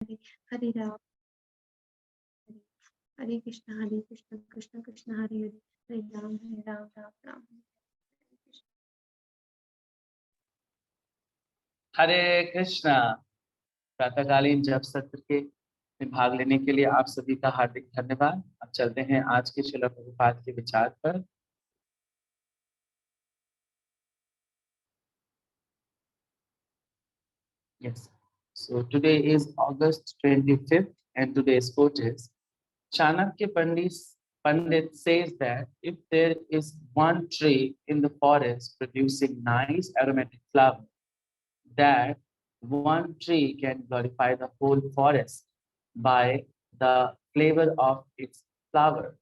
हरे हरे राम हरे कृष्ण कृष्ण कृष्ण हरे हरे हरे राम राम राम हरे कृष्ण। हरे कृष्णा। प्रातःकालीन जप सत्र के में भाग लेने के लिए आप सभी का हार्दिक धन्यवाद। अब चलते हैं आज के श्रील प्रभुपाद के विचार पर। Yes. So today is August 25th and today's quote is Chanakya Pandit says that if there is one tree in the forest producing nice aromatic flower, that one tree can glorify the whole forest by the flavor of its flower.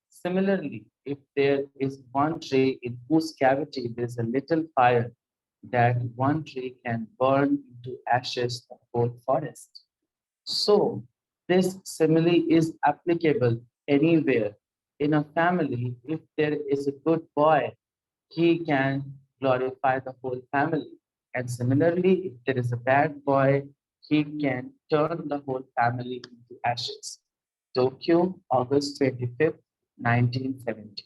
Similarly, if there is one tree in whose cavity there is a little fire, that one tree can burn into ashes the whole forest. So, this simile is applicable anywhere. In a family, if there is a good boy, he can glorify the whole family. And similarly, if there is a bad boy, he can turn the whole family into ashes. Tokyo, August 25th, 1970.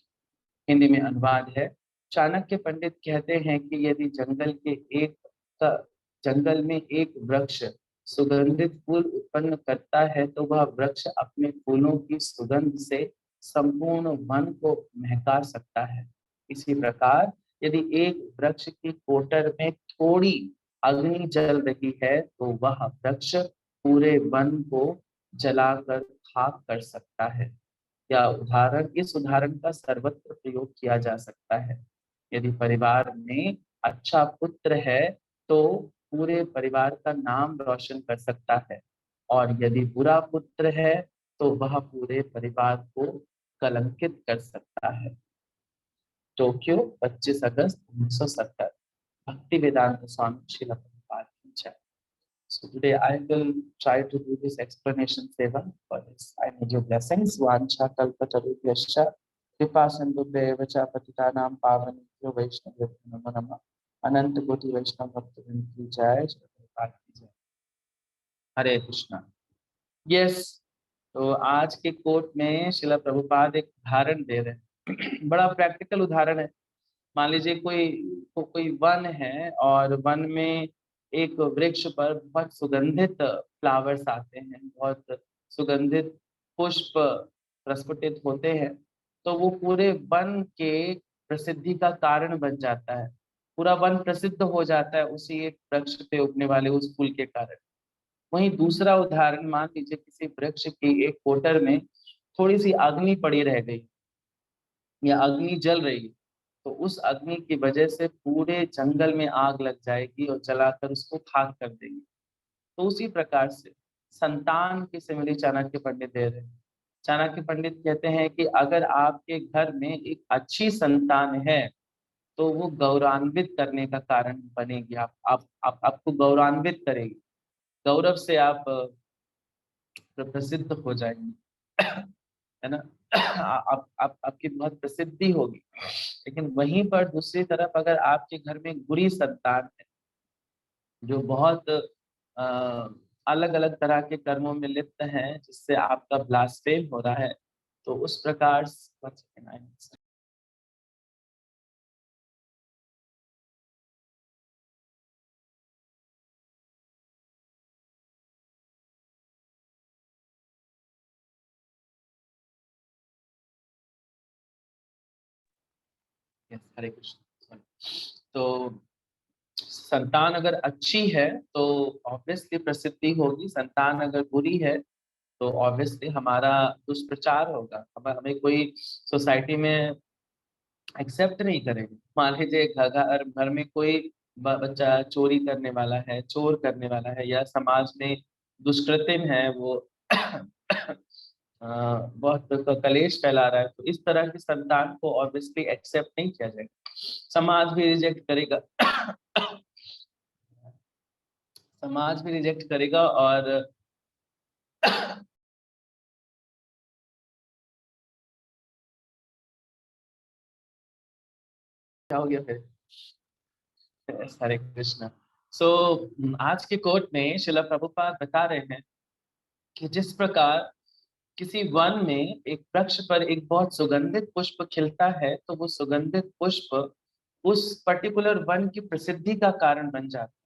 Hindi में अनुवाद है। चाणक्य पंडित कहते हैं कि यदि जंगल में एक वृक्ष सुगंधित फूल उत्पन्न करता है तो वह वृक्ष अपने फूलों की सुगंध से संपूर्ण वन को महका सकता है। इसी प्रकार यदि एक वृक्ष की कोटर में थोड़ी अग्नि जल रही है तो वह वृक्ष पूरे वन को जलाकर खाक कर सकता है। इस उदाहरण का सर्वत्र प्रयोग किया जा सकता है। यदि परिवार में अच्छा पुत्र है तो पूरे परिवार का नाम रोशन कर सकता है, और यदि बुरा पुत्र है तो वह पूरे परिवार को कलंकित कर सकता है। टोक्यो, 25 अगस्त 1970। भक्ति वेदांत स्वामी श्रील प्रभुपाद की जय। So today I will try to do this explanation seva for this. I need your blessings. Vancha kalpatarubhyascha kripa sindhubhyeva cha patitanam pavanebhyo vaishnavebhyo namo namah. अनंत कोटि वैष्णव भक्तवृंद की जय। श्री प्रभुपाद की जय। हरे कृष्णा। यस, तो आज के कोट में श्रील प्रभुपाद एक उदाहरण दे रहे हैं। बड़ा प्रैक्टिकल उदाहरण है। मान लीजिए कोई वन है और वन में एक वृक्ष पर बहुत सुगंधित फ्लावर्स आते हैं, बहुत सुगंधित पुष्प प्रस्फुटित होते हैं, तो वो पूरे वन के प्रसिद्धि का कारण बन जाता है। पूरा वन प्रसिद्ध हो जाता है उसी एक वृक्ष पे उगने वाले उस फूल के कारण। वहीं दूसरा उदाहरण, मान लीजिए किसी वृक्ष की एक कोटर में थोड़ी सी अग्नि पड़ी रह गई या अग्नि जल रही है, तो उस अग्नि की वजह से पूरे जंगल में आग लग जाएगी और जलाकर उसको खाक कर देगी। तो उसी प्रकार से संतान की सिमिली चाणक्य पंडित दे रहे हैं। चाणक्य पंडित कहते हैं कि अगर आपके घर में एक अच्छी संतान है तो वो गौरवान्वित करने का कारण बनेगी। आपको गौरवान्वित करेगी, गौरव से आप प्रसिद्ध हो जाएंगे, है ना। आपकी बहुत प्रसिद्धि होगी। लेकिन वहीं पर दूसरी तरफ अगर आपके घर में बुरी संतान है जो बहुत अलग अलग तरह के कर्मों में लिप्त है, जिससे आपका ब्लास्फेम हो रहा है, तो उस प्रकार हरे कृष्ण। तो संतान अगर अच्छी है तो ऑब्वियसली प्रसिद्धि होगी, संतान अगर बुरी है तो ऑब्वियसली हमारा दुष्प्रचार होगा, हमें कोई सोसाइटी में एक्सेप्ट नहीं करेंगे। मान लीजिए घर में कोई बच्चा चोरी करने वाला है, चोर करने वाला है, या समाज में दुष्कृतिम है, वो बहुत कलेश फैला रहा है, तो इस तरह की संतान को ऑब्वियसली एक्सेप्ट नहीं किया जाएगा। समाज भी रिजेक्ट करेगा समाज भी रिजेक्ट करेगा। और क्या हो गया फिर? हरे कृष्ण। सो आज के कोट में श्रील प्रभुपाद बता रहे हैं कि जिस प्रकार किसी वन में एक वृक्ष पर एक बहुत सुगंधित पुष्प खिलता है, तो वो सुगंधित पुष्प उस पर्टिकुलर वन की प्रसिद्धि का कारण बन जाता है।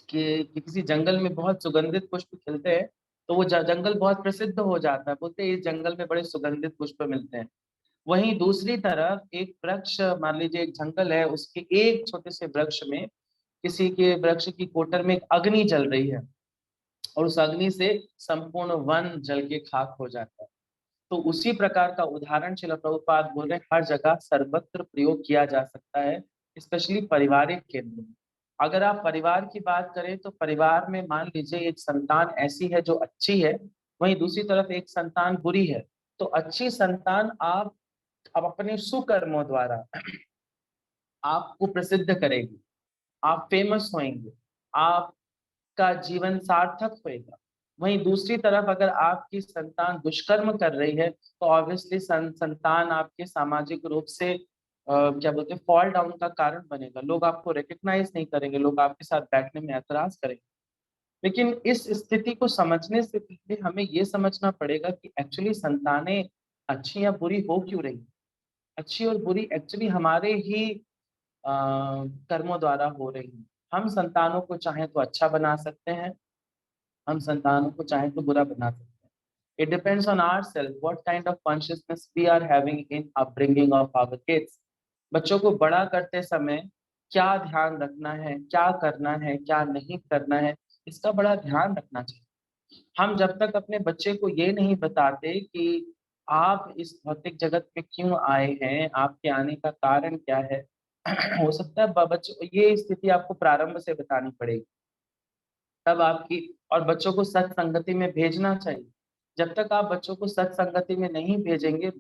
कि किसी जंगल में बहुत सुगंधित पुष्प खिलते हैं, तो वो जंगल बहुत प्रसिद्ध हो जाता है, बोलते हैं इस जंगल में बड़े सुगंधित पुष्प मिलते हैं। वहीं दूसरी तरफ एक वृक्ष, मान लीजिए एक जंगल है, उसके एक छोटे से वृक्ष में, किसी के वृक्ष की कोटर में एक अग्नि जल रही है, और उस अग्नि से संपूर्ण वन जल के खाक हो जाता है। तो उसी प्रकार का उदाहरण श्रील प्रभुपाद बोल रहे हैं, हर जगह सर्वत्र प्रयोग किया जा सकता है, स्पेशली पारिवारिक केंद्र में। अगर आप परिवार की बात करें, तो परिवार में मान लीजिए एक संतान ऐसी है जो अच्छी है, वहीं दूसरी तरफ एक संतान बुरी है, तो अच्छी संतान आप अब अपने सुकर्मों द्वारा आपको प्रसिद्ध करेगी, आप फेमस होंगे, आपका जीवन सार्थक होएगा। वहीं दूसरी तरफ अगर आपकी संतान दुष्कर्म कर रही है, तो ऑब्वियसली संतान आपके सामाजिक रूप से क्या बोलते हैं, फॉल डाउन का कारण बनेगा। लोग आपको रिकग्नाइज नहीं करेंगे, लोग आपके साथ बैठने में ऐतराज करेंगे। लेकिन इस स्थिति को समझने से पहले हमें ये समझना पड़ेगा कि एक्चुअली संतानें अच्छी या बुरी हो क्यों रही। अच्छी और बुरी एक्चुअली हमारे ही कर्मों द्वारा हो रही है। हम संतानों को चाहे तो अच्छा बना सकते हैं, हम संतानों को चाहे तो बुरा बना सकते हैं। It depends on ourself what kind of consciousness we are having in upbringing of our kids. बच्चों को बड़ा करते समय क्या ध्यान रखना है, क्या करना है, क्या नहीं करना है, इसका बड़ा ध्यान रखना चाहिए। हम जब तक अपने बच्चे को ये नहीं बताते कि आप इस भौतिक जगत में क्यों आए हैं, आपके आने का कारण क्या है, हो सकता है बच्चों ये स्थिति आपको प्रारंभ से बतानी पड़ेगी, तब आपकी। और बच्चों को सत्संगति में भेजना चाहिए। जब तक आप बच्चों को सत्संगति में नहीं भेजेंगे,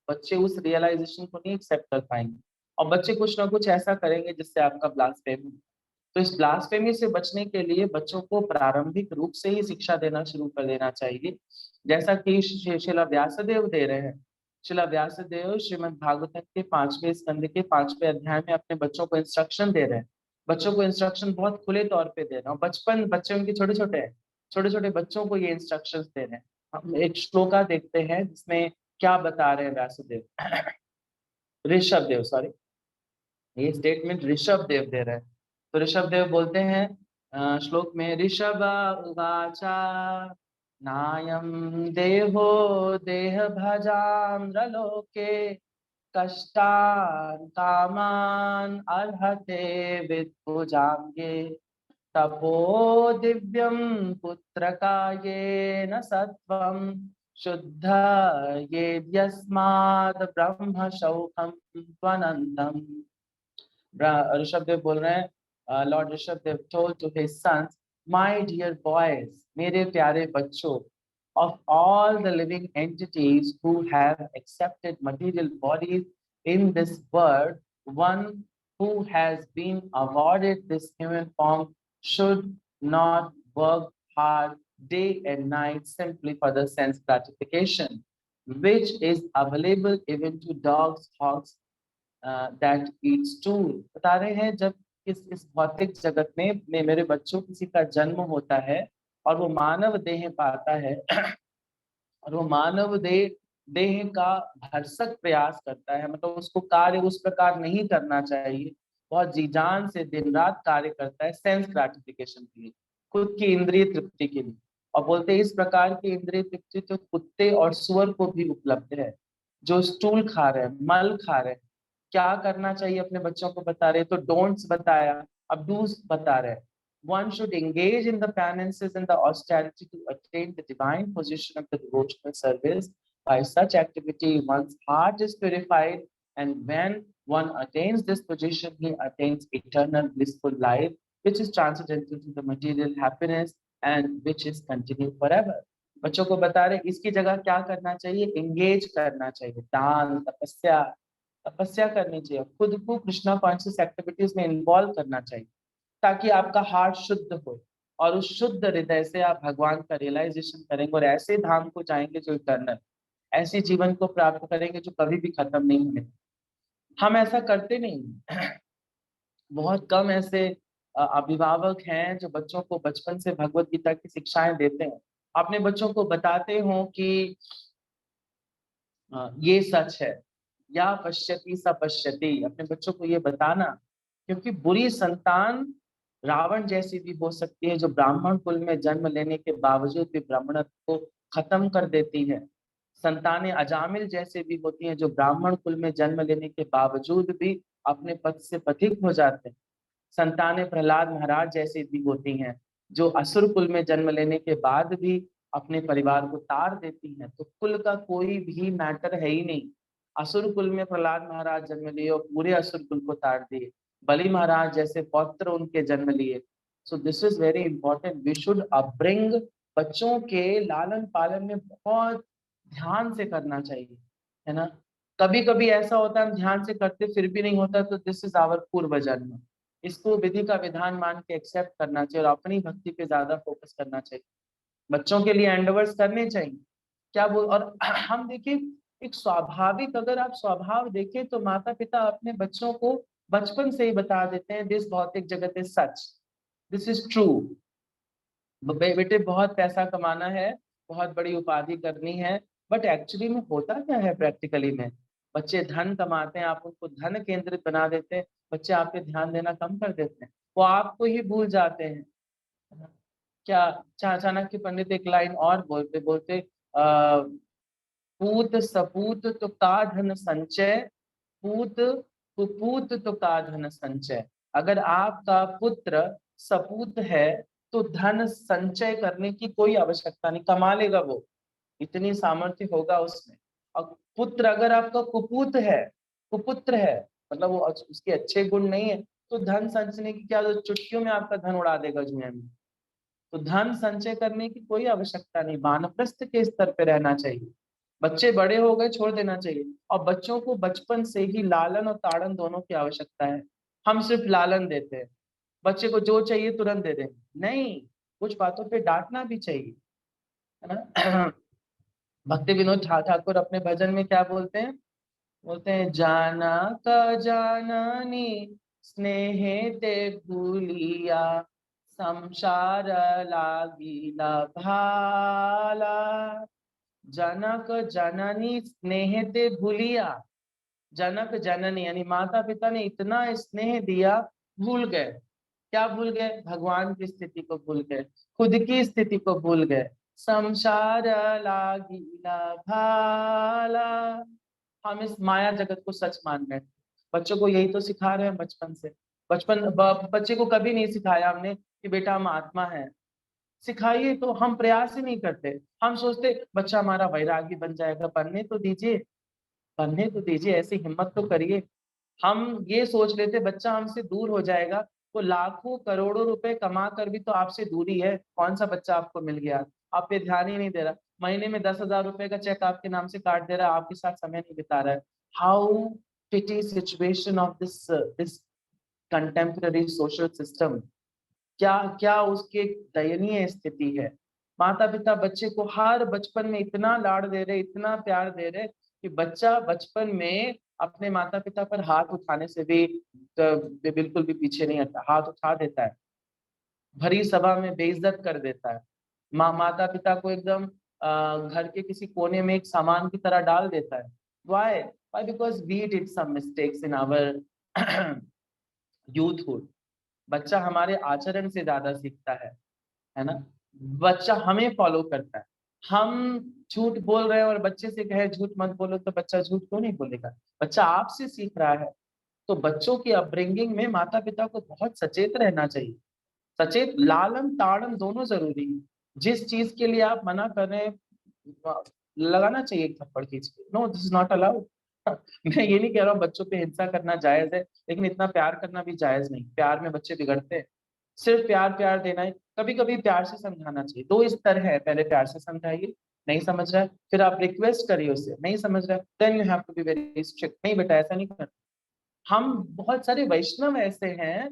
बच्चे उस रियलाइजेशन को नहीं एक्सेप्ट कर पाएंगे, और बच्चे कुछ ना कुछ ऐसा करेंगे जिससे आपका ब्लास्फेमी। तो इस ब्लास्फेमी से बचने के लिए बच्चों को प्रारंभिक रूप से ही शिक्षा देना शुरू कर देना चाहिए, जैसा कि शिला व्यासदेव दे रहे हैं। शिला व्यासदेव श्रीमद् भागवत के 5वें स्कंद के 5वें अध्याय में अपने बच्चों को इंस्ट्रक्शन दे रहे हैं। बच्चों को इंस्ट्रक्शन बहुत खुले तौर पे दे रहे हैं, और बचपन बच्चे उनके छोटे छोटे हैं, छोटे छोटे बच्चों को ये इंस्ट्रक्शन दे रहे हैं। हम एक श्लोका देखते हैं जिसमें क्या बता रहे हैं व्यासदेव, ऋषभ देव, सॉरी, ये स्टेटमेंट ऋषभ देव दे रहे हैं। तो ऋषभ देव बोलते हैं श्लोक में, ऋषभ उवाचा नायम देहो देह भजाम्रलोके कष्टान् कामान् अर्हते विद्भुजाङ्गे तपो दिव्यं पुत्रकायेन सत्वं शुद्ध ये यस्माद् ब्रह्म शौखं त्वनन्तम्। ऋषभ देव बोल रहे हैं, lord Rishabh Dev told to his sons, my dear boys, मेरे प्यारे बच्चों, of all the living entities who have accepted material bodies in this world, one who has been awarded this human form should not work hard day and night simply for the sense gratification, which is available even to dogs, hogs, that eats tool. बता रहे हैं, जब इस भौतिक जगत में मेरे बच्चों किसी का जन्म होता है और वो मानव देह पाता है, और वो मानव देह देह का भरसक प्रयास करता है, मतलब उसको कार्य उस प्रकार नहीं करना चाहिए, बहुत जी जान से दिन रात कार्य करता है सेंस ग्रेटिफिकेशन के लिए, खुद की इंद्रिय तृप्ति के लिए। और बोलते हैं इस प्रकार की इंद्रिय तृप्ति तो कुत्ते और सुअर को भी उपलब्ध है, जो स्टूल खा रहे हैं, मल खा रहे हैं। क्या करना चाहिए अपने बच्चों को बता रहे, तो डोंट्स बताया, अब डूज बता रहे। One should engage in the penances and the austerity to attain the divine position of the devotional service. By such activity, one's heart is purified, and when one attains this position, he attains eternal blissful life, which is transcendental to the material happiness and which is continued forever. बच्चों को बता रहे इसकी जगह क्या करना चाहिए, engage करना चाहिए, दान, तपस्या, तपस्या करनी चाहिए, खुद को कृष्णा कॉन्शियस एक्टिविटीज में इन्वॉल्व करना चाहिए, ताकि आपका हार्ट शुद्ध हो, और उस शुद्ध हृदय से आप भगवान का रियलाइजेशन करेंगे और ऐसे धाम को जाएंगे जो इटर्नल, ऐसे जीवन को प्राप्त करेंगे जो कभी भी खत्म नहीं होने। हम ऐसा करते नहीं। बहुत कम ऐसे अभिभावक हैं जो बच्चों को बचपन से भगवत गीता की शिक्षाएं देते हैं। अपने बच्चों को बताते हो कि ये सच है, या पश्यति स पश्यति, अपने बच्चों को ये बताना, क्योंकि बुरी संतान रावण जैसी भी हो सकती है, जो ब्राह्मण कुल में जन्म लेने के बावजूद भी ब्राह्मणत्व को खत्म कर देती है। संतानें अजामिल जैसे भी होती हैं, जो ब्राह्मण कुल में जन्म लेने के बावजूद भी अपने पथ से पथिक हो जाते हैं। संतानें प्रहलाद महाराज जैसी भी होती हैं, जो असुर कुल में जन्म लेने के बाद भी अपने परिवार को तार देती हैं। तो कुल का कोई भी मैटर है ही नहीं। असुर कुल में प्रहलाद महाराज जन्म लिए और पूरे असुर कुल को तार दिए। बलि महाराज जैसे पौत्र उनके जन्म लिए। So this is very important, we should upbring. बच्चों के लालन पालन में बहुत ध्यान से करना चाहिए, है ना। कभी कभी ऐसा होता है हम ध्यान से करते फिर भी नहीं होता, तो दिस इज आवर पूर्व जन्म। इसको विधि का विधान मान के एक्सेप्ट करना चाहिए और अपनी भक्ति पे ज्यादा फोकस करना चाहिए। बच्चों के लिए एंडोवर्स करने चाहिए। क्या बोल, और हम देखिए, एक स्वाभाविक, अगर आप स्वभाव देखें तो माता पिता अपने बच्चों को बचपन से ही बता देते हैं, दिस भौतिक जगत is such, this is true. बेटे बहुत पैसा कमाना है, बहुत बड़ी उपाधि करनी है, बट एक्चुअली में होता क्या है प्रैक्टिकली में? बच्चे धन कमाते हैं, आप उनको धन केंद्रित बना देते हैं, बच्चे आप पे ध्यान देना कम कर देते हैं, वो आपको ही भूल जाते हैं। क्या चाणक्य पंडित एक लाइन और बोलते बोलते, पूत सपूत तो का धन संचय, पूत कुपूत तो का धन संचय। अगर आपका पुत्र सपूत है तो धन संचय करने की कोई आवश्यकता नहीं, कमा लेगा वो, इतनी सामर्थ्य होगा उसमें। और पुत्र अगर आपका कुपुत्र है, मतलब वो उसके अच्छे गुण नहीं है, तो धन संचने की क्या, तो चुटकियों में आपका धन उड़ा देगा जुए में। तो धन संचय करने की कोई आवश्यकता नहीं, वानप्रस्थ के स्तर पे रहना चाहिए। बच्चे बड़े हो गए छोड़ देना चाहिए। और बच्चों को बचपन से ही लालन और ताड़न दोनों की आवश्यकता है। हम सिर्फ लालन देते हैं, बच्चे को जो चाहिए तुरंत दे दें, नहीं, कुछ बातों पे डांटना भी चाहिए, है ना। भक्ति विनोद ठाकुर अपने भजन में क्या बोलते हैं? बोलते हैं, जाना का जाननी स्नेहे ते भूलिया, संसार लागिला भाला। जनक जननी स्नेह ते भूलिया, जनक जननी यानी माता पिता ने इतना स्नेह दिया, भूल गए। क्या भूल गए? भगवान की स्थिति को भूल गए, खुद की स्थिति को भूल गए। संसार लागिला भाला, हम इस माया जगत को सच मान रहे हैं। बच्चों को यही तो सिखा रहे हैं बचपन से। बच्चे को कभी नहीं सिखाया हमने कि बेटा हम आत्मा है। सिखाइए तो हम प्रयास ही नहीं करते। हम सोचते बच्चा हमारा वैरागी बन जाएगा, बनने तो दीजिए, बनने तो दीजिए, ऐसी हिम्मत तो करिए। हम ये सोच लेते बच्चा हमसे दूर हो जाएगा, तो लाखों करोड़ों रुपए कमा कर भी तो आपसे दूरी है। कौन सा बच्चा आपको मिल गया? आप पे ध्यान ही नहीं दे रहा, महीने में 10,000 रुपए का चेक आपके नाम से काट दे रहा है, आपके साथ समय नहीं बिता रहा है। How pity situation of this contemporary social system. क्या क्या उसकी एक दयनीय स्थिति है। माता पिता बच्चे को हर बचपन में इतना लाड़ दे रहे, इतना प्यार दे रहे, कि बच्चा बचपन में अपने माता पिता पर हाथ उठाने से भी बिल्कुल भी पीछे नहीं हटता, हाथ उठा देता है, भरी सभा में बेइज्जत कर देता है। माता पिता को एकदम घर के किसी कोने में एक सामान की तरह डाल देता है। Why? Why? Because we did some mistakes in our youthhood. बच्चा हमारे आचरण से ज्यादा सीखता है ना। बच्चा हमें फॉलो करता है। हम झूठ बोल रहे हैं और बच्चे से कहे झूठ मत बोलो, तो बच्चा झूठ क्यों नहीं बोलेगा? बच्चा आपसे सीख रहा है। तो बच्चों की अपब्रिंगिंग में माता पिता को बहुत सचेत रहना चाहिए। सचेत, लालन ताड़न दोनों जरूरी है। जिस चीज के लिए आप मना कर रहे हैं, लगाना चाहिए एक थप्पड़ खींच के, no this is not allowed. मैं ये नहीं कह रहा हूँ बच्चों पे हिंसा करना जायज है, लेकिन इतना प्यार करना भी जायज नहीं। प्यार में बच्चे बिगड़ते हैं। सिर्फ प्यार प्यार देना है, कभी कभी प्यार से समझाना चाहिए। दो स्तर है, पहले प्यार से समझाइए, नहीं समझ रहा है, फिर आप रिक्वेस्ट करिए उससे, नहीं समझ रहा है, then you have to be very strict, नहीं बेटा ऐसा नहीं करना। हम बहुत सारे वैष्णव ऐसे हैं,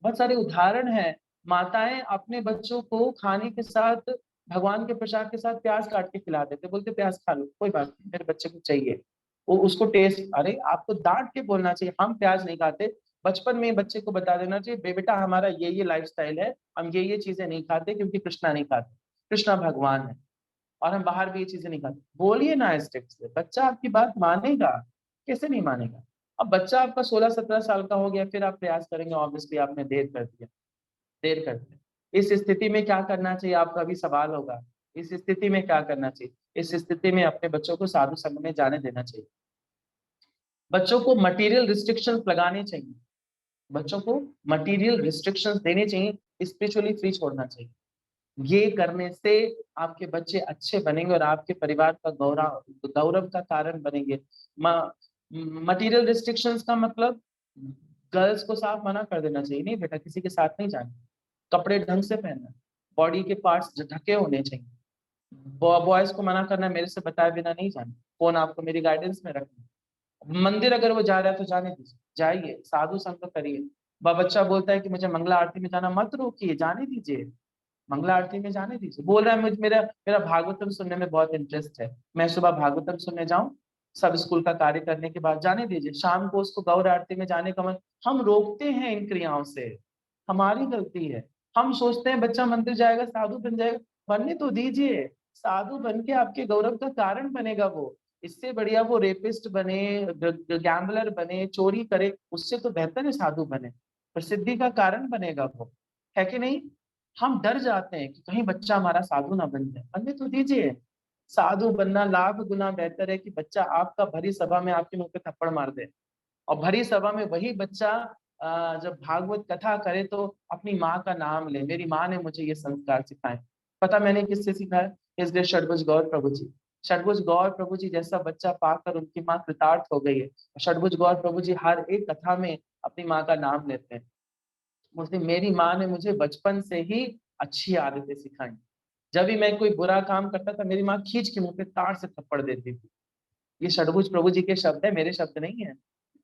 बहुत सारे उदाहरण हैं। माताएं अपने बच्चों को खाने के साथ, भगवान के प्रसाद के साथ प्याज काट के खिला देते, बोलते प्याज खा लो, कोई बात नहीं, मेरे बच्चे को चाहिए। वो उसको टेस्ट, अरे आपको डांट के बोलना चाहिए हम प्याज नहीं खाते। बचपन में बच्चे को बता देना चाहिए, बेटा हमारा ये लाइफस्टाइल है, हम ये चीजें नहीं खाते क्योंकि कृष्णा नहीं खाते, कृष्णा भगवान है। और हम बाहर भी ये चीजें नहीं खाते, बोलिए ना स्ट्रिक्ट से, बच्चा आपकी बात मानेगा, कैसे नहीं मानेगा। अब बच्चा आपका 16-17 साल का हो गया, फिर आप प्रयास करेंगे, ऑब्वियसली आपने देर कर दिया, देर कर दिया। इस स्थिति में क्या करना चाहिए, आपका भी सवाल होगा, इस स्थिति में क्या करना चाहिए। इस स्थिति में अपने बच्चों को साधु संघ में जाने देना चाहिए। बच्चों को मटेरियल रिस्ट्रिक्शंस लगाने चाहिए, बच्चों को मटेरियल रिस्ट्रिक्शंस देने चाहिए, स्पिरिचुअली फ्री छोड़ना चाहिए। ये करने से आपके बच्चे अच्छे बनेंगे और आपके परिवार का गौरव गौरव का कारण बनेंगे। मटेरियल रिस्ट्रिक्शंस का मतलब गर्ल्स को साफ मना कर देना चाहिए, नहीं बेटा किसी के साथ नहीं जाना, कपड़े ढंग से पहनना, बॉडी के पार्ट्स ढके होने चाहिए। बॉयज को मना करना, मेरे से बताए बिना नहीं जाना, फोन आपको मेरी गाइडेंस में रखना। मंदिर अगर वो जा रहा है तो जाने दीजिए, जाइए, साधु संग करिए। बच्चा बोलता है कि मुझे मंगला आरती में जाना, मत रोकिए, जाने दीजिए, मंगला आरती में जाने दीजिए। बोल रहा है मुझे मेरा मेरा भागवतम सुनने में बहुत इंटरेस्ट है, मैं सुबह भागवतम सुनने जाऊं, सब स्कूल का कार्य करने के बाद, जाने दीजिए। शाम को उसको गौर आरती में जाने का मन, हम रोकते हैं इन क्रियाओं से, हमारी गलती है। हम सोचते हैं बच्चा मंदिर जाएगा साधु बन जाएगा, बनने तो दीजिए, साधु बन के आपके गौरव का कारण बनेगा वो। इससे बढ़िया वो रेपिस्ट बने, गैम्बलर बने, चोरी करे, उससे तो बेहतर है साधु बने, प्रसिद्धि का कारण बनेगा वो, है कि नहीं। हम डर जाते हैं कि कहीं बच्चा हमारा साधु ना बन जाए, बनने तो दीजिए। साधु बनना लाख गुना बेहतर है कि बच्चा आपका भरी सभा में आपके मुंह पे थप्पड़ मार दे। और भरी सभा में वही बच्चा जब भागवत कथा करे तो अपनी माँ का नाम ले, मेरी माँ ने मुझे ये संस्कार सिखाए। पता मैंने किससे सीखा है, इसलिए षडभुज गौर प्रभु जी, षडभुज गौर प्रभु जी जैसा बच्चा पाकर उनकी माँ कृतार्थ हो गई है। षडभुज गौर प्रभु जी हर एक कथा में अपनी माँ का नाम लेते हैं। मुझे मेरी माँ ने मुझे बचपन से ही अच्छी आदतें सिखाई। जब भी मैं कोई बुरा काम करता था, मेरी माँ खींच के मुंह पे तार से थप्पड़ देती थी। ये षडभुज प्रभु जी के शब्द है, मेरे शब्द नहीं है।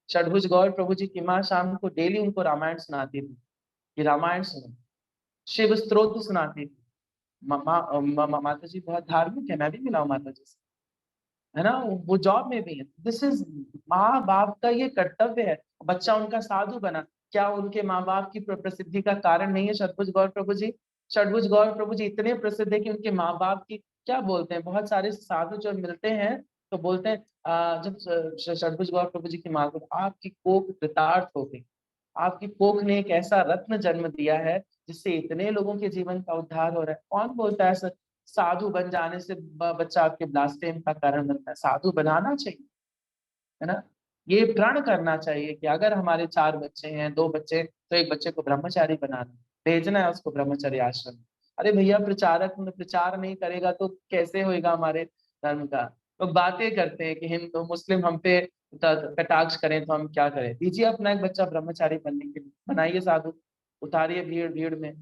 षडभुज गौर प्रभु जी की माँ शाम को डेली उनको रामायण सुनाती थी, कि रामायण सुनो, शिव स्तोत्र सुनाती थी। माता जी बहुत धार्मिक है, मैं भी मिला हूँ माता जी से, है ना, वो जॉब में भी है। दिस इज माँ बाप का ये कर्तव्य है। बच्चा उनका साधु बना, क्या उनके माँ बाप की प्रसिद्धि का कारण नहीं है षडभुज गौर प्रभु जी। षडभुज गौर प्रभु जी इतने प्रसिद्ध है कि उनके माँ बाप की, क्या बोलते हैं, बहुत सारे साधु जब मिलते हैं तो बोलते हैं जब षडभुज गौर प्रभु जी की माँ को, आपकी कोख कृतार्थ हो गई, आपकी कोख ने एक ऐसा रत्न जन्म दिया है जिससे इतने लोगों के जीवन का उद्धार हो रहा है। कौन बोलता है सर साधु बन जाने से बच्चा आपके ब्लास्फेम का कारण बनता है, साधु बनाना चाहिए, है ना। ये प्रण करना चाहिए कि अगर हमारे 4 बच्चे हैं, 2 बच्चे, तो एक बच्चे को ब्रह्मचारी बनाना, भेजना है उसको ब्रह्मचर्य आश्रम। अरे भैया प्रचारक प्रचार नहीं करेगा तो कैसे होएगा हमारे धर्म का। तो बातें करते हैं कि हिंदू मुस्लिम हम पे कटाक्ष करें तो हम क्या करें, दीजिए अपना एक बच्चा ब्रह्मचारी बनने के लिए, बनाइए साधु, उतारिए भीड़ भीड़ में।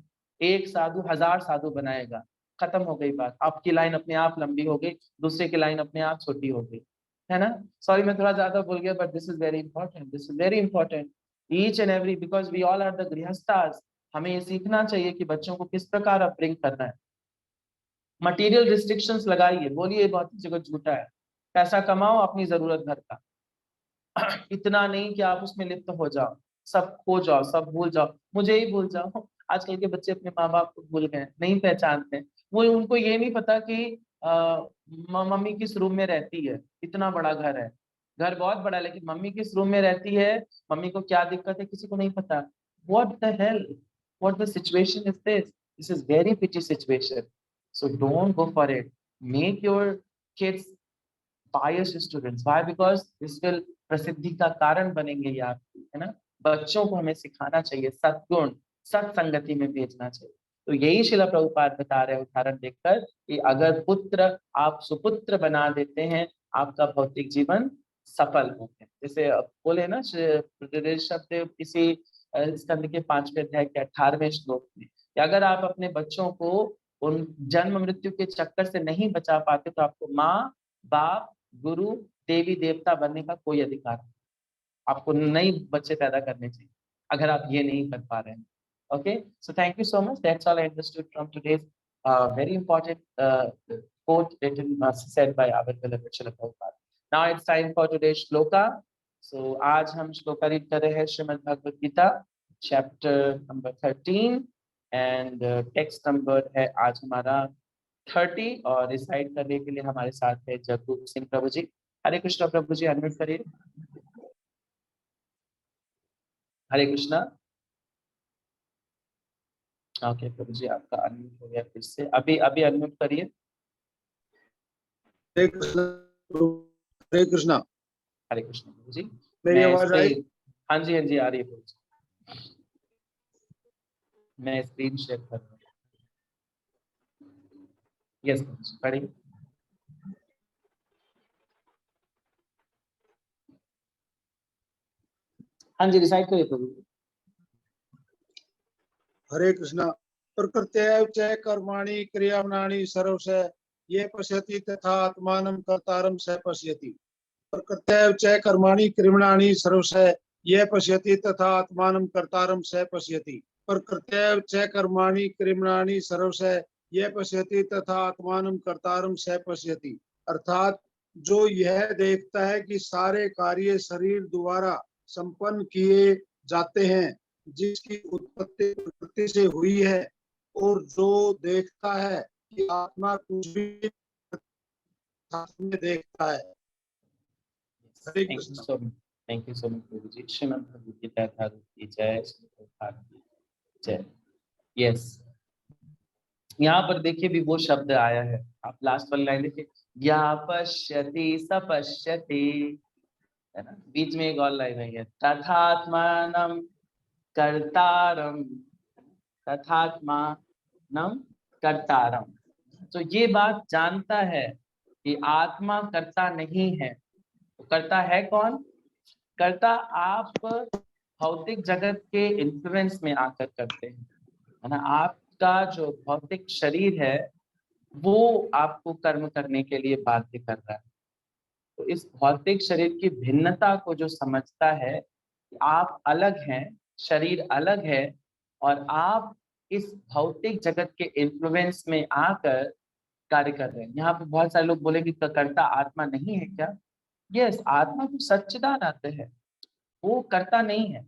एक साधु 1000 साधु बनाएगा, खत्म हो गई बात, आपकी लाइन अपने आप लंबी हो गई, दूसरे की लाइन अपने आप छोटी हो गई, है ना। सॉरी मैं थोड़ा ज्यादा बोल गया, but this is very important, this is very important, each and every, because we all are the गृहस्थास। हमें ये सीखना चाहिए कि बच्चों को किस प्रकार अपब्रिंग करना है। मटेरियल रिस्ट्रिक्शंस लगाइए, बोलिए बहुत जगह झूठा है, पैसा कमाओ अपनी जरूरत भर का, इतना नहीं कि आप उसमें लिप्त हो जाओ, सब खो जाओ, सब भूल जाओ, मुझे ही भूल जाओ। आजकल के बच्चे अपने माँ बाप को भूल गए, नहीं पहचानते हैं। वो उनको ये नहीं पता कि मम्मी किस रूम में रहती है, इतना बड़ा घर है, घर बहुत बड़ा है, लेकिन मम्मी किस रूम में रहती है, मम्मी को क्या दिक्कत है, किसी को नहीं पता। What the hell, what the situation is this is very pity situation. So don't go for it, make your kids pious students, why, because this will प्रसिद्धि का कारण बनेंगे ये आपकी, है ना। बच्चों को हमें सिखाना चाहिए सद्गुण, सत्संगति में भेजना चाहिए। तो यही शिला प्रभुपाद बता रहे हैं उदाहरण देखकर कि अगर पुत्र आप सुपुत्र बना देते हैं, आपका भौतिक जीवन सफल होते हैं। जैसे बोले ना शब्द इसी स्कंद के 5वें अध्याय के 18वें श्लोक में, कि अगर आप अपने बच्चों को उन जन्म मृत्यु के चक्कर से नहीं बचा पाते तो आपको माँ बाप गुरु देवी देवता बनने का कोई अधिकार नहीं। आपको नए बच्चे पैदा करने चाहिए अगर आप ये नहीं कर पा रहे हैं। Okay, so thank you so much, that's all I understood from today's very important quote written said by our beloved Srila Prabhupada. Now it's time for today's shloka. So आज हम श्लोका रीड कर रहे हैं Shrimad Bhagavad Gita chapter number 13 and text number है आज हमारा 30 और reside करने के लिए हमारे साथ है जगरूप सिंह प्रभु जी। हरे कृष्णा प्रभु जी, अनम्यूट करिए। हरे कृष्णा। ओके प्रभु जी, आपका अनम्यूट हो गया फिर से, अभी अभी अनम्यूट करिए। हरे कृष्णा। हरे कृष्णा। हरे कृष्णा प्रभु जी। मेरी मैं आवाज आई? हाँ जी हाँ जी, आ रही है प्रभु जी। मैं स्क्रीन शेयर कर रहा हूँ। यस प्रभु जी, पढ़िए। हाँ जी, रिसाइड करिए प्रभु जी। हरे कृष्णा। प्रकृत्यैव च कर्माणि क्रियाणानि सर्वस्य ये पश्यति तथा आत्मानं कर्तारं स पश्यति। प्रकृत्यैव च कर्माणि क्रियमाणानि सर्वस्य ये पश्यति तथा आत्मानं कर्तारं स पश्यति। प्रकृत्यैव च कर्माणि क्रियमाणानि सर्वस्य ये पश्यति तथा आत्मानं कर्तारं स पश्यति। अर्थात जो यह देखता है कि सारे कार्य शरीर द्वारा संपन्न किए जाते हैं, जिसकी उत्पत्ति प्रकृति से हुई है, और जो देखता है कि आत्मा कुछ भी में देखता है। Hare thank you Krishna. So much, thank you so much Prabhu ji. Shrimad Bhagavad Gita Yatharup की जय, श्री प्रभुपाद की जय। यस, यहाँ पर देखिए भी वो शब्द आया है, आप लास्ट वाली लाइन देखिए, या पश्यति स पश्यति, है ना, बीच में एक और लाइन आई है, तथात्मानं कर्तारम, तथात्मानं कर्तारम। तो ये बात जानता है कि आत्मा कर्ता नहीं है, तो कर्ता है कौन? कर्ता आप भौतिक जगत के इन्फ्लुएंस में आकर करते हैं, है ना। आपका जो भौतिक शरीर है वो आपको कर्म करने के लिए बाध्य कर रहा है। तो इस भौतिक शरीर की भिन्नता को जो समझता है कि आप अलग हैं, शरीर अलग है, और आप इस भौतिक जगत के इन्फ्लुएंस में आकर कार्य कर रहे हैं। यहाँ पे बहुत सारे लोग बोलेंगे कि कर्ता आत्मा नहीं है क्या? यस, आत्मा तो सच्चिदानंद है, वो कर्ता नहीं है।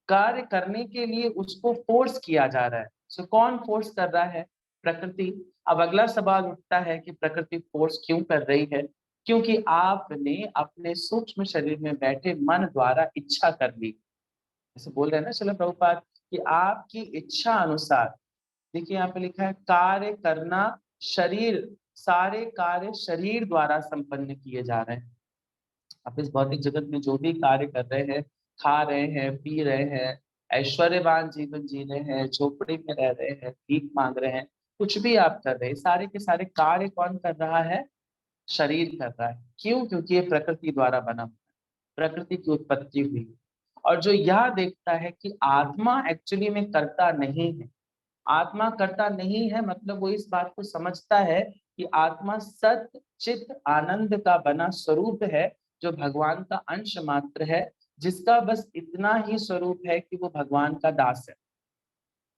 कार्य करने के लिए उसको फोर्स किया जा रहा है। सो कौन फोर्स कर रहा है? प्रकृति। अब अगला सवाल उठता है कि प्रकृति फोर्स क्यों कर रही है? क्योंकि आपने अपने सूक्ष्म शरीर में बैठे मन द्वारा इच्छा कर ली। जैसे बोल रहे हैं ना श्रील प्रभुपाद कि आपकी इच्छा अनुसार, देखिए यहाँ पे लिखा है कार्य करना, शरीर, सारे कार्य शरीर द्वारा संपन्न किए जा रहे हैं। आप इस भौतिक जगत में जो भी कार्य कर रहे हैं, खा रहे हैं, पी रहे हैं, ऐश्वर्यवान जीवन जी रहे हैं, झोपड़ी में रह रहे हैं, भीख मांग रहे हैं, कुछ भी आप कर रहे हैं, सारे के सारे कार्य कौन कर रहा है? शरीर कर रहा है। क्यों? क्योंकि ये प्रकृति द्वारा बना हुआ है, प्रकृति की उत्पत्ति हुई। और जो यह देखता है कि आत्मा एक्चुअली में कर्ता नहीं है, आत्मा कर्ता नहीं है, मतलब वो इस बात को समझता है कि आत्मा सत्य चित्त आनंद का बना स्वरूप है, जो भगवान का अंश मात्र है, जिसका बस इतना ही स्वरूप है कि वो भगवान का दास है।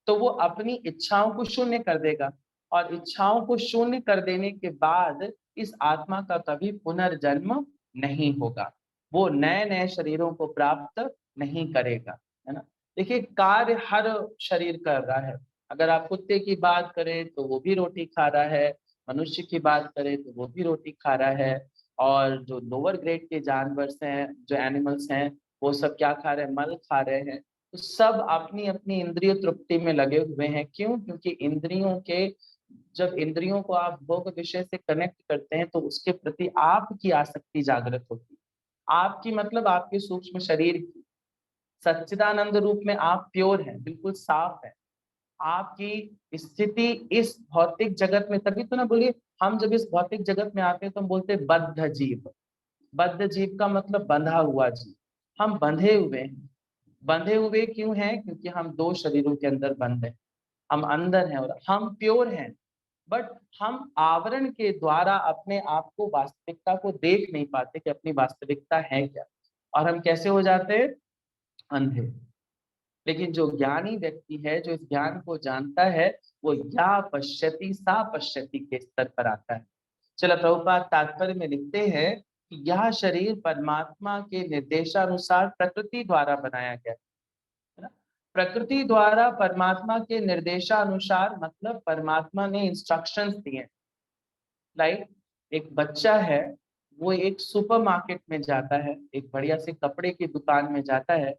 तो वो अपनी इच्छाओं को शून्य कर देगा, और इच्छाओं को शून्य कर देने के बाद इस आत्मा का कभी पुनर्जन्म नहीं होगा, वो नए नए शरीरों को प्राप्त नहीं करेगा, है ना। देखिए कार्य हर शरीर कर रहा है। अगर आप कुत्ते की बात करें तो वो भी रोटी खा रहा है, मनुष्य की बात करें तो वो भी रोटी खा रहा है, और जो लोअर ग्रेड के जानवर हैं, जो एनिमल्स हैं, वो सब क्या खा रहे हैं? मल खा रहे हैं। तो सब अपनी अपनी इंद्रिय तृप्ति में लगे हुए हैं। क्यों? क्योंकि इंद्रियों के, जब इंद्रियों को आप भोग विषय से कनेक्ट करते हैं तो उसके प्रति आपकी आसक्ति जागृत होती है। आपकी मतलब आपके सूक्ष्म शरीर की। सच्चिदानंद रूप में आप प्योर हैं, बिल्कुल साफ है। आपकी स्थिति इस भौतिक जगत में, तभी तो ना बोलिए, हम जब इस भौतिक जगत में आते हैं तो हम बोलते हैं बद्ध जीव। बद्ध जीव का मतलब बंधा हुआ जीव। हम बंधे हुए हैं। बंधे हुए क्यों हैं? क्योंकि हम दो शरीरों के अंदर बंद हैं। हम अंदर हैं और हम प्योर हैं, बट हम आवरण के द्वारा अपने आप को, वास्तविकता को देख नहीं पाते कि अपनी वास्तविकता है क्या, और हम कैसे हो जाते हैं? अंधे। लेकिन जो ज्ञानी व्यक्ति है, जो इस ज्ञान को जानता है, वो या पश्यति सा पश्यति के स्तर पर आता है। चलो प्रभुपाद तात्पर्य में लिखते हैं कि यह शरीर परमात्मा के निर्देशानुसार प्रकृति द्वारा बनाया गया है ना। प्रकृति द्वारा परमात्मा के निर्देशानुसार, मतलब परमात्मा ने इंस्ट्रक्शंस दिए, लाइक एक बच्चा है, वो एक सुपरमार्केट में जाता है, एक बढ़िया से कपड़े की दुकान में जाता है,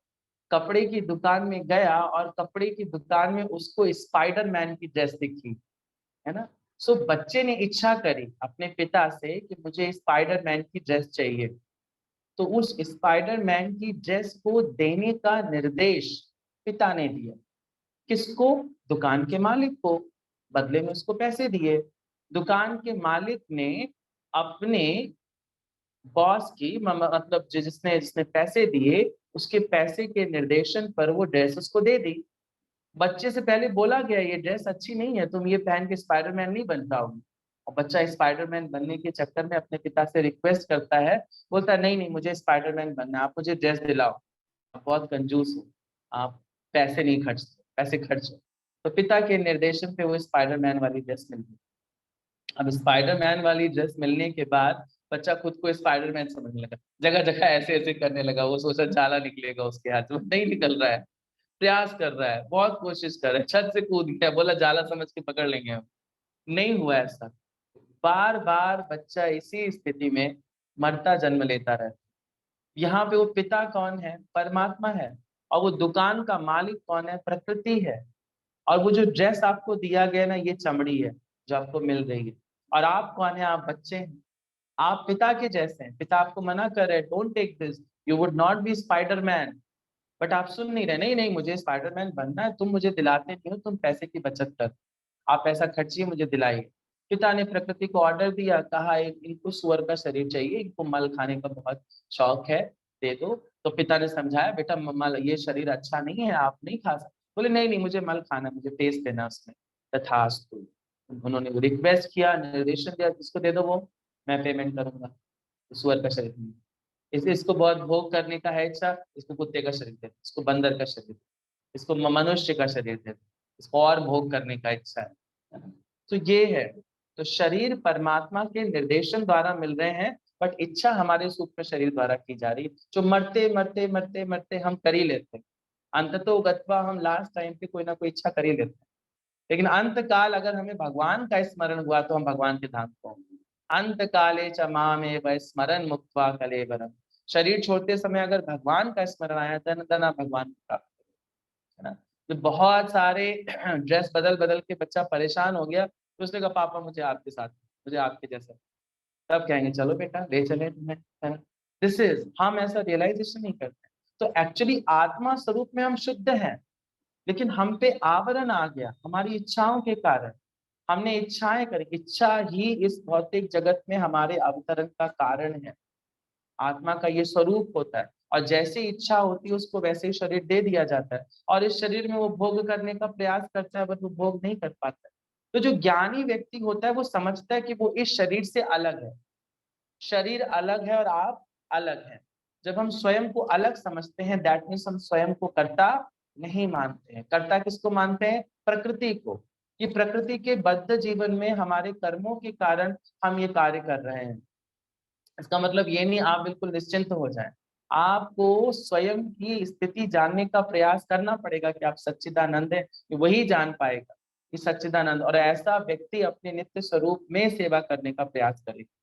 कपड़े की दुकान में गया और कपड़े की दुकान में उसको स्पाइडरमैन की ड्रेस दिखी, है ना। सो बच्चे ने इच्छा करी अपने पिता से कि मुझे स्पाइडरमैन की ड्रेस चाहिए, तो उस स्पाइडरमैन की ड्रेस को देने का निर्देश पिता ने दिया। किसको? दुकान के मालिक को। बदले में उसको पैसे दिए। दुकान के मालिक ने अपने बॉस की मतलब जिसने जिसने पैसे दिए, उसके पैसे के निर्देशन पर वो ड्रेस उसको दे दी। बच्चे से पहले बोला गया ये ड्रेस अच्छी नहीं है, तुम ये पहन के स्पाइडरमैन नहीं बन पाओगे। और बच्चा स्पाइडरमैन बनने के चक्कर में अपने पिता से रिक्वेस्ट करता है, बोलता है नहीं नहीं मुझे स्पाइडरमैन बनना है, आप मुझे ड्रेस दिलाओ, आप बहुत कंजूस हो, आप पैसे नहीं खर्चते, पैसे खर्चो। तो पिता के निर्देशन पे वो स्पाइडरमैन वाली ड्रेस मिल गई। अब स्पाइडरमैन वाली ड्रेस मिलने के बाद बच्चा खुद को स्पाइडरमैन समझने लगा, जगह जगह ऐसे ऐसे करने लगा, वो सोचा जाला निकलेगा उसके हाथ से, नहीं निकल रहा है, प्रयास कर रहा है, बहुत कोशिश कर रहा है, छत से कूद गया, बोला जाला समझ के पकड़ लेंगे हम, नहीं हुआ ऐसा। बार बार बच्चा इसी स्थिति में मरता जन्म लेता रहता। यहाँ पे वो पिता कौन है? परमात्मा है। और वो दुकान का मालिक कौन है? प्रकृति है। और वो जो ड्रेस आपको दिया गया ना, ये चमड़ी है जो आपको मिल रही है। और आप कौन है? आप बच्चे हैं, आप पिता के जैसे हैं। पिता आपको मना कर रहे हैं, don't take this, you would not be Spiderman, but आप सुन नहीं रहे, नहीं नहीं मुझे स्पाइडरमैन बनना है, तुम मुझे दिलाते नहीं हो, तुम पैसे की बचत कर, आप पैसा खर्चिए मुझे दिलाइए। पिता ने प्रकृति को ऑर्डर दिया, कहा एक इनको सुअर का शरीर चाहिए, इनको मल खाने का बहुत शौक है, दे दो। तो पिता ने समझाया, बेटा मल ये शरीर अच्छा नहीं है, आप नहीं खा सकते। बोले नहीं नहीं मुझे मल खाना, मुझे टेस्ट देना उसमें। तथास्तु। उन्होंने रिक्वेस्ट किया, निर्देशन दिया, किसको दे दो वो, मैं पेमेंट करूंगा। सुअर का शरीर नहीं, इसको बहुत भोग करने का है इच्छा, इसको कुत्ते का शरीर दे दो, इसको बंदर का शरीर, इसको मनुष्य का शरीर दे दो, इसको और भोग करने का इच्छा है ना? तो ये है, तो शरीर परमात्मा के निर्देशन द्वारा मिल रहे हैं, बट इच्छा हमारे सूक्ष्म शरीर द्वारा की जा रही है, जो मरते मरते मरते मरते हम कर ही लेते हैं। अंततो गत्वा हम लास्ट टाइम पे कोई ना कोई इच्छा कर ही लेते हैं, लेकिन अंत काल अगर हमें भगवान का स्मरण हुआ तो हम भगवान के धाम को होंगे। अंत काले च मामेव स्मरण मुक्त्वा कलेवरम। शरीर छोड़ते समय अगर भगवान का स्मरण आया धन धन आप भगवान को प्राप्त करेंगे, है ना। तो बहुत सारे ड्रेस बदल बदल के बच्चा परेशान हो गया, तो उसने कहा पापा मुझे आपके साथ, मुझे आपके जैसा। तब कहेंगे चलो बेटा ले चले तुम्हें, है ना। दिस इज, हम ऐसा रियलाइजेशन नहीं करते। तो एक्चुअली आत्मा स्वरूप में हम शुद्ध हैं, लेकिन हम पे आवरण आ गया हमारी इच्छाओं के कारण। हमने इच्छाएं करी, इच्छा ही इस भौतिक जगत में हमारे अवतरण का कारण है। आत्मा का ये स्वरूप होता है, और जैसी इच्छा होती है उसको वैसे ही शरीर दे दिया जाता है, और इस शरीर में वो भोग करने का प्रयास करता है, बट वो भोग नहीं कर पाता है। तो जो ज्ञानी व्यक्ति होता है वो समझता है कि वो इस शरीर से अलग है, शरीर अलग है और आप अलग हैं। जब हम स्वयं को अलग समझते हैं, दैट मीन्स हम स्वयं को कर्ता नहीं मानते हैं। कर्ता किसको मानते हैं? प्रकृति को, कि प्रकृति के बद्ध जीवन में हमारे कर्मों के कारण हम ये कार्य कर रहे हैं। इसका मतलब ये नहीं आप बिल्कुल निश्चिंत हो जाएं, आपको स्वयं की स्थिति जानने का प्रयास करना पड़ेगा कि आप सच्चिदानंद है, वही जान पाएगा कि सच्चिदानंद। और ऐसा व्यक्ति अपने नित्य स्वरूप में सेवा करने का प्रयास करेगा,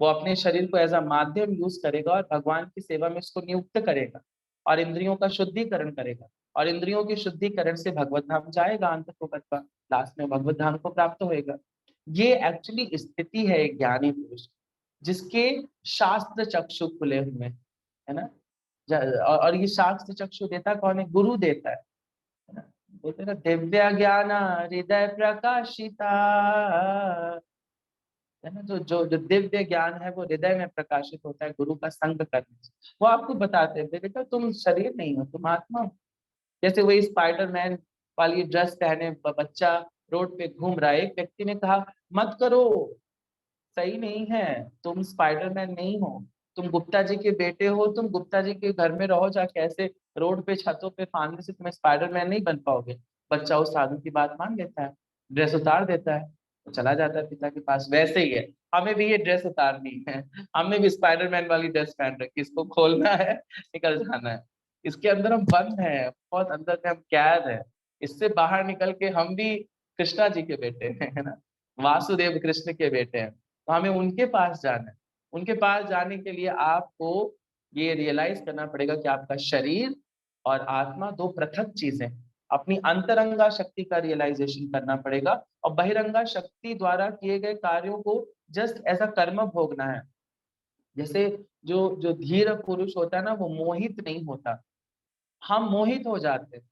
वो अपने शरीर को एज अ माध्यम यूज करेगा और भगवान की सेवा में इसको नियुक्त करेगा, और इंद्रियों का शुद्धिकरण करेगा, और इंद्रियों के शुद्धिकरण से भगवत धाम जाएगा, अंत को लास्ट में भगवत धाम को प्राप्त होएगा। ये एक्चुअली स्थिति है एक ज्ञानी पुरुष, जिसके शास्त्र चक्षु खुले हुए हैं, है ना। और ये शास्त्र चक्षु देता कौन है? गुरु देता है ना। बोलते हैं ना, दिव्य ज्ञान हृदय प्रकाशिता, है ना। जो जो जो दिव्य ज्ञान है वो हृदय में प्रकाशित होता है गुरु का संग करने से। वो आपको बताते हैं बेटा तुम शरीर नहीं हो, तुम आत्मा हो। जैसे वही स्पाइडरमैन वाली ड्रेस पहने बच्चा रोड पे घूम रहा है, एक व्यक्ति ने कहा मत करो, सही नहीं है, तुम स्पाइडरमैन नहीं हो, तुम गुप्ता जी के बेटे हो, तुम गुप्ता जी के घर में रहो जाके, ऐसे रोड पे छतों पे फांदने से तुम्हें स्पाइडरमैन नहीं बन पाओगे। बच्चा उस साधु की बात मान लेता है, ड्रेस उतार देता है, तो चला जाता है पिता के पास। वैसे ही है, हमें भी ये ड्रेस उतारनी है, हमें भी स्पाइडरमैन वाली ड्रेस पहन रखी, इसको खोलना है, निकल जाना है। इसके अंदर हम बंद हैं, बहुत अंदर में हम कैद है, इससे बाहर निकल के हम भी कृष्णा जी के बेटे हैं, है ना, वासुदेव कृष्ण के बेटे हैं। तो हमें उनके पास जाना है। उनके पास जाने के लिए आपको ये रियलाइज करना पड़ेगा कि आपका शरीर और आत्मा दो पृथक चीजें। अपनी अंतरंगा शक्ति का रियलाइजेशन करना पड़ेगा और बहिरंगा शक्ति द्वारा किए गए कार्यों को जस्ट ऐसा कर्म भोगना है। जैसे जो जो धीर पुरुष होता है ना, वो मोहित नहीं होता, हम मोहित हो जाते हैं,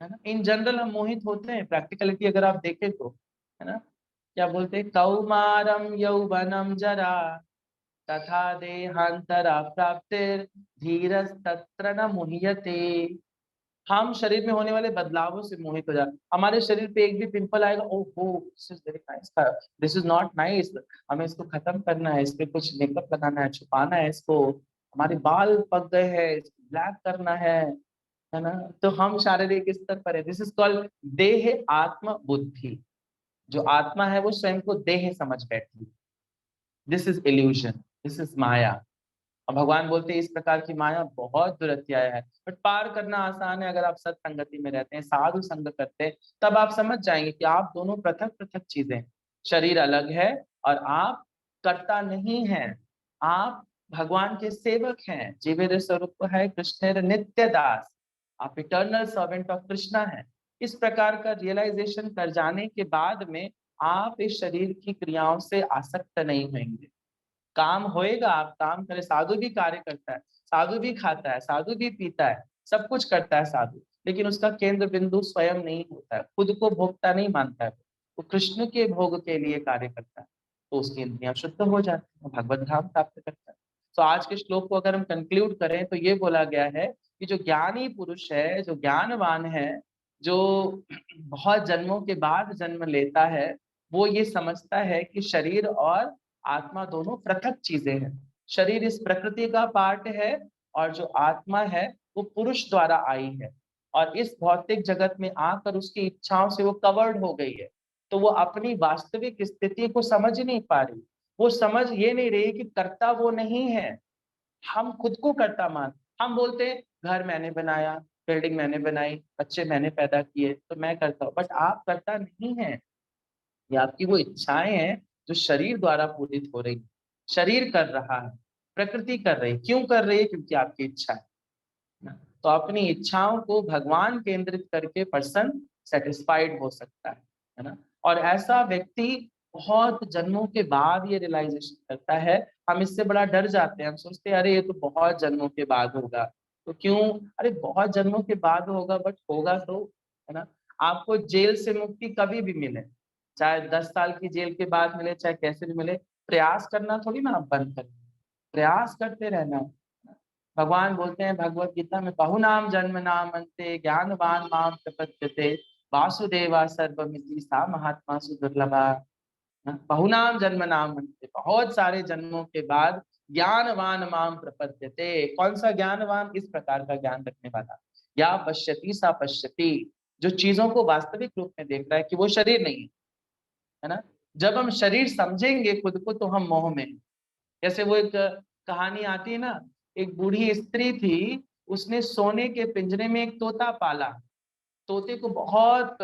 है ना। इन जनरल हम मोहित होते हैं, प्रैक्टिकलिटी अगर आप देखें तो, है ना। क्या बोलते हैं, कौमारम यौवनम जरा तथा देहांतरा प्राप्तिर धीरज तत्र न मुह्यते। हम शरीर में होने वाले बदलावों से मोहित हो जाते। हमारे शरीर पे एक भी पिंपल आएगा, ओहो this is very nice, this is not nice, हमें इसको खत्म करना है, इस पे कुछ मेकअप लगाना है, छुपाना है इसको, हमारे बाल पक गए हैं इसको ब्लैक करना है ना। तो हम शारीरिक स्तर पर है, दिस इज कॉल्ड देह आत्म बुद्धि। जो आत्मा है वो स्वयं को देह समझ बैठी, this is illusion, this is maya. और भगवान बोलते हैं इस प्रकार की माया बहुत दुरत्याय है, बट पार करना आसान है। अगर आप सत्संगति में रहते हैं, साधु संग करते हैं, तब आप समझ जाएंगे कि आप दोनों पृथक पृथक चीजें हैं। शरीर अलग है और आप कर्ता नहीं हैं, आप भगवान के सेवक हैं। जीवेर स्वरूप है कृष्ण नित्य दास, आप इटर्नल सर्वेंट ऑफ कृष्णा हैं। इस प्रकार का रियलाइजेशन कर जाने के बाद में आप इस शरीर की क्रियाओं से आसक्त नहीं होंगे। काम होएगा, आप काम करें, साधु भी कार्य करता है, साधु भी खाता है, साधु भी पीता है, सब कुछ करता है साधु, लेकिन उसका केंद्र बिंदु स्वयं नहीं होता है, खुद को भोक्ता नहीं मानता है, वो कृष्ण के भोग के लिए कार्य करता है, तो उसकी इंद्रियां शुद्ध हो जाती है, भगवत धाम प्राप्त करता है। तो आज के श्लोक को अगर हम कंक्लूड करें तो ये बोला गया है कि जो ज्ञानी पुरुष है, जो ज्ञानवान है, जो बहुत जन्मों के बाद जन्म लेता है, वो ये समझता है कि शरीर और आत्मा दोनों पृथक चीजें हैं। शरीर इस प्रकृति का पार्ट है और जो आत्मा है वो पुरुष द्वारा आई है, और इस भौतिक जगत में आकर उसकी इच्छाओं से वो कवर्ड हो गई है। तो वो अपनी वास्तविक स्थिति को समझ नहीं पा रही, वो समझ ये नहीं रही कि कर्ता वो नहीं है। हम खुद को कर्ता मान, हम बोलते हैं घर मैंने बनाया, बिल्डिंग मैंने बनाई, बच्चे मैंने पैदा किए, तो मैं करता हूँ, बट आप कर्ता नहीं है। ये आपकी वो इच्छाएं हैं जो शरीर द्वारा पूरित हो रही, शरीर कर रहा है, प्रकृति कर रही, क्यों कर रही है, क्योंकि आपकी इच्छा है ना। तो अपनी इच्छाओं को भगवान केंद्रित करके पर्सन सेटिस्फाइड हो सकता है ना। और ऐसा व्यक्ति बहुत जन्मों के बाद ये रियलाइजेशन करता है। हम इससे बड़ा डर जाते हैं, हम सोचते हैं अरे ये तो बहुत जन्मों के बाद होगा, तो क्यों, अरे बहुत जन्मों के बाद होगा बट होगा तो, है ना। आपको जेल से मुक्ति कभी भी मिले, चाहे 10 साल की जेल के बाद मिले, चाहे कैसे भी मिले, प्रयास करना थोड़ी ना आप बंद करें, प्रयास करते रहना। भगवान बोलते हैं भगवत गीता में, बहुनाम जन्म नाम अंते ज्ञानवान माम प्रपद्यते वासुदेवा सर्वमिति सा महात्मा सुदुर्लभा। बहुनाम जन्म नाम अंते, बहुत सारे जन्मों के बाद ज्ञानवान माम प्रपद्यते। कौन सा ज्ञानवान, इस प्रकार का ज्ञान रखने वाला, या पश्यति सा पश्यति, जो चीजों को वास्तविक रूप में देख रहा है कि वो शरीर नहीं है ना। जब हम शरीर समझेंगे खुद को तो हम मोह में हैं। जैसे वो एक कहानी आती है ना, एक बूढ़ी स्त्री थी, उसने सोने के पिंजरे में एक तोता पाला, तोते को बहुत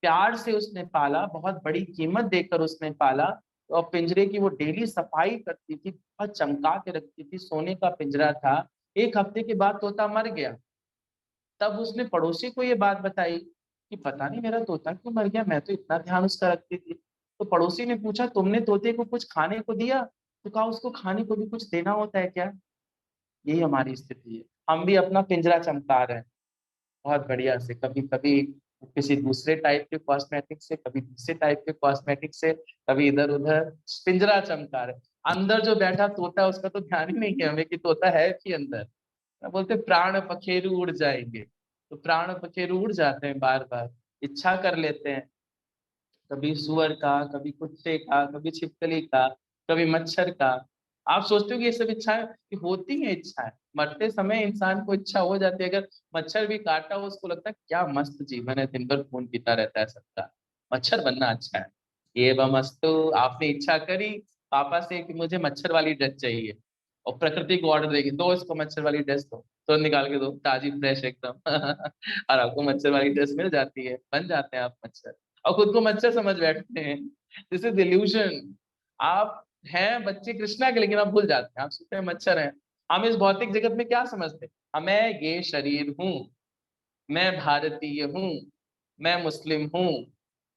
प्यार से उसने पाला, बहुत बड़ी कीमत देकर उसने पाला, और पिंजरे की वो डेली सफाई करती थी, बहुत चमका के रखती थी, सोने का पिंजरा था। एक हफ्ते के बाद तोता मर गया। तब उसने पड़ोसी को ये बात बताई कि पता नहीं मेरा तोता क्यों मर गया, मैं तो इतना ध्यान उसका रखती थी। तो पड़ोसी ने पूछा तुमने तोते को कुछ खाने को दिया, तो कहा उसको खाने को भी कुछ देना होता है क्या। यही हमारी स्थिति है, हम भी अपना पिंजरा चमका रहे हैं बहुत बढ़िया से, कभी कभी किसी दूसरे टाइप के कॉस्मेटिक से, कभी दूसरे टाइप के कॉस्मेटिक से, कभी इधर उधर पिंजरा चमका रहे। अंदर जो बैठा तोता है उसका तो ध्यान ही नहीं है हमें कि तोता है कि अंदर। बोलते प्राण पखेरु उड़ जाएंगे, तो प्राण पखेरु उड़ जाते हैं, बार बार इच्छा कर लेते हैं, कभी सुअर का, कभी कुत्ते का, कभी छिपकली का, कभी मच्छर का। आप सोचते हो कि ये सब इच्छाएं कि होती है, इच्छाएं मरते समय इंसान को इच्छा हो जाती है। अगर मच्छर भी काटा हो उसको लगता है क्या मस्त जीवन है, दिन भर खून पीता रहता है सबका, मच्छर बनना अच्छा है। ये बमस्तु, आपने इच्छा करी पापा से कि मुझे मच्छर वाली ड्रेस चाहिए, और प्रकृति को ऑर्डर देगी दो इसको मच्छर वाली ड्रेस, दो तो निकाल के दो ताजी फ्रेश एकदम और आपको मच्छर वाली ड्रेस मिल जाती है, बन जाते हैं आप मच्छर, और खुद को मच्छर समझ बैठते हैं। This is illusion. आप हैं बच्चे कृष्णा के, लेकिन आप भूल जाते हैं, आप सोचते हैं मच्छर हैं। हम इस भौतिक जगत में क्या समझते हैं, हमें ये शरीर हूँ, मैं भारतीय हूँ, मैं मुस्लिम हूँ,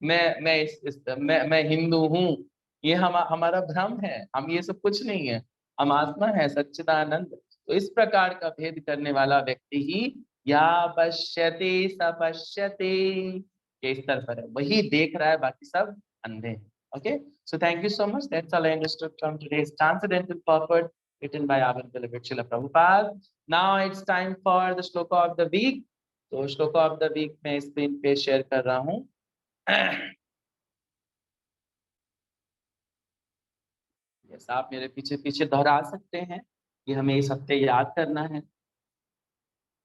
मैं हिंदू हूँ। ये हमारा भ्रम है, हम ये सब कुछ नहीं है, हम आत्मा है सच्चिदानंद। तो इस प्रकार का भेद करने वाला व्यक्ति ही या पश्यति स पश्यति के स्तर पर है, वही देख रहा है, बाकी सब अंधे हैं। Okay, so thank you so much. That's all I understood from today's transcendental purport written by our beloved Srila Prabhupada. Now it's time for the shloka of the week. तो श्लोका ऑफ द वीक मैं screen पे share कर रहा हूँ। Yes, आप मेरे पीछे पीछे दोहरा सकते हैं, ये हमें इस हफ्ते याद करना है।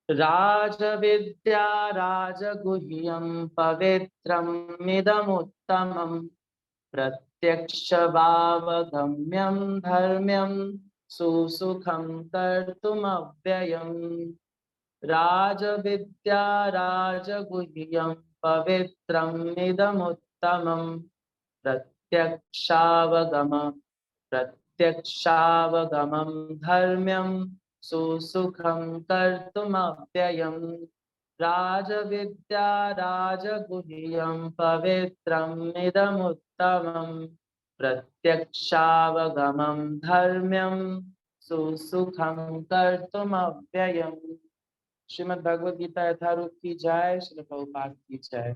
राजविद्या राजगुह्यं पवित्रम् इदमुत्तमम् प्रत्यक्षभावगम्यं धर्म्यं सुसुखं कर्तुमव्ययम्। राजविद्या राजगुह्यं पवित्रम् इदमुत्तमम् प्रत्यक्षावगमं धर्म्यं सुसुखं कर्तुमव्ययम्। राजविद्या राजगुह्यं पवित्रम् इदमुत्तमम् प्रत्यक्षावगमं धर्म्यं सुसुखं कर्तुमव्ययम्। श्रीमद् भगवद गीता यथारूप की जय, श्री प्रभुपाद की जय।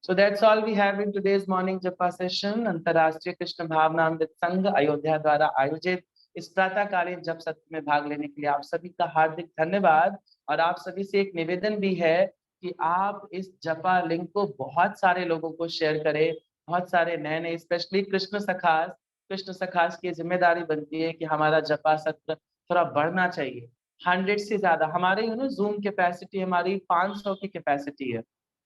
So that's all we have in today's morning जपा session। अंतरराष्ट्रीय कृष्ण भावनामृत संघ अयोध्या द्वारा आयोजित इस प्रातःकालीन जप सत्र में भाग लेने के लिए आप सभी का हार्दिक धन्यवाद। और आप सभी से एक निवेदन भी है कि आप इस जपा लिंक को बहुत सारे लोगों को शेयर करें, बहुत सारे नए नए, स्पेशली कृष्ण सखास की जिम्मेदारी बनती है कि हमारा जपा सत्र थोड़ा बढ़ना चाहिए। 100 से ज्यादा हमारे जूम कैपेसिटी हमारी 500 की कैपेसिटी है,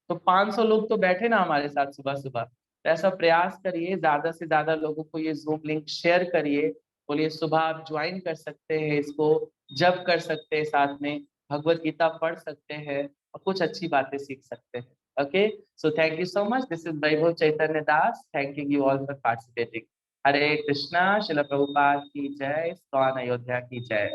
तो 500 लोग तो बैठे ना हमारे साथ सुबह सुबह। तो ऐसा प्रयास करिए, ज्यादा से ज्यादा लोगों को ये जूम लिंक शेयर करिए। बोलिए सुबह आप ज्वाइन कर सकते हैं इसको, जब कर सकते हैं, साथ में भगवत गीता पढ़ सकते हैं और कुछ अच्छी बातें सीख सकते हैं। Okay, so thank you so much. This is Vaibhav Chaitanya Das, thanking you all for participating. Hare Krishna, Shrila Prabhupada की जय, इस्कॉन अयोध्या की जय।